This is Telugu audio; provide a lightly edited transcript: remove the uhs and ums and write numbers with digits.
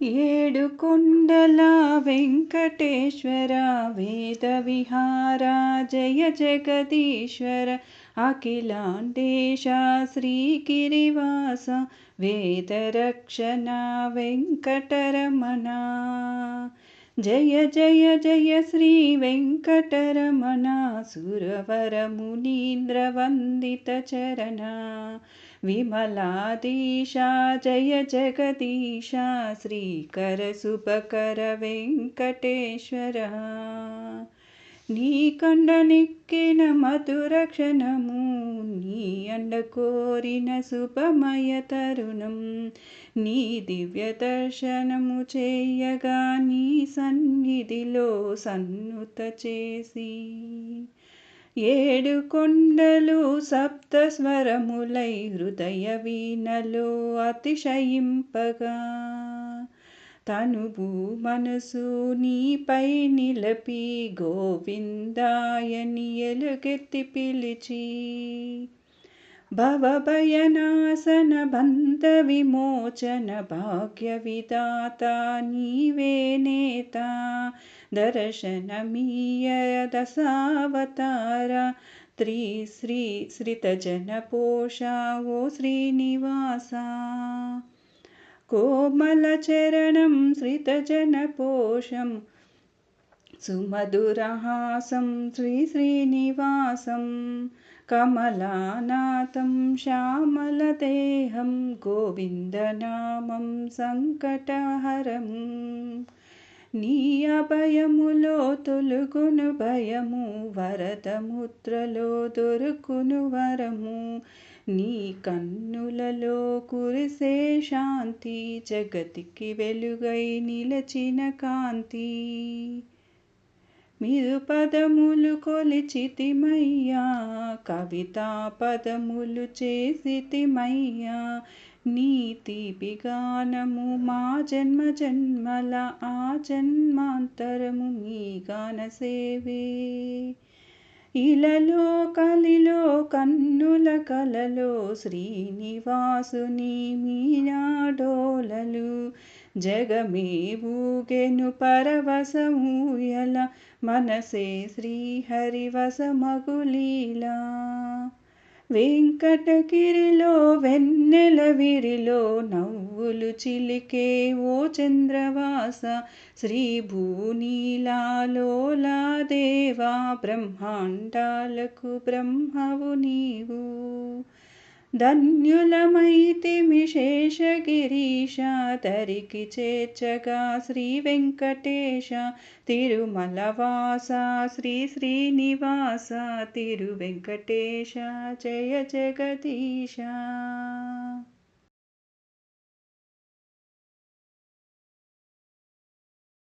ఏడు కొండల వెంకటేశ్వర వేద విహార జయ జగదీశ్వర అఖిలాండేశ శ్రీగిరివాస వేదరక్షణ వెంకటరమణ జయ జయ జయ శ్రీ వెంకటరమణ సురవర మునీంద్ర వందిత చరణ విమలాదీశ జయ జగదీశ శ్రీకర శుభకర వెంకటేశ్వర నీ కండనెక్కిన మధుర క్షణము నీ అండ కోరిన శుభమయ తరుణం నీ దివ్య దర్శనము చేయగా నీ సన్నిధిలో సన్నుత చేసి ఏడు కొండలు సప్త స్వరములై హృదయ వీణలో అతిశయింపగా తనువు మనసు నీపై నిలపి గోవిందాయని ఎలుగెత్తి పిలిచి భవభయనాశన బంధ విమోచన భాగ్య విధాత నీవే నేత దర్శనమీయ దశావతార శ్రీ శ్రితజన పోష ఓ శ్రీనివాస కోమల చరణం శ్రితజన పోషం సుమధురహాసం శ్రీ శ్రీనివాసం కమలానాథం శ్యామలదేహం గోవిందనామం సంకటహరం నీ అభయములో తొలుగును భయము వరదముద్రలో దొరుకును వరము నీ కన్నులలో కురిసే శాంతి జగతికి వెలుగై నిలచిన కాంతి మీరు పదములు కొలిచితిమయ్యా కవితా పదములు చేసితిమయ్యా నీతి బిగానము మా జన్మ జన్మల ఆ జన్మాంతరము మీ గాన సేవే ఇలలో కలిలో కన్నుల కలలో శ్రీనివాసుని మీనాడోలలు జగమేవూగెను పరవశమూయల మనసే శ్రీహరివశమగులీలా వెంకటగిరిలో వెన్నెల విరిలో నవ్వులు చిలికే ఓ చంద్రవాస శ్రీ భూనీలాలోలా దేవా బ్రహ్మాండాలకు బ్రహ్మవు నీవు ధన్యులమైతిమి శేషగిరీశ దరికి చేర్చగా శ్రీ వెంకటేశ తిరుమలవాస శ్రీ శ్రీనివాస తిరు వెంకటేశ జయ జగదీశ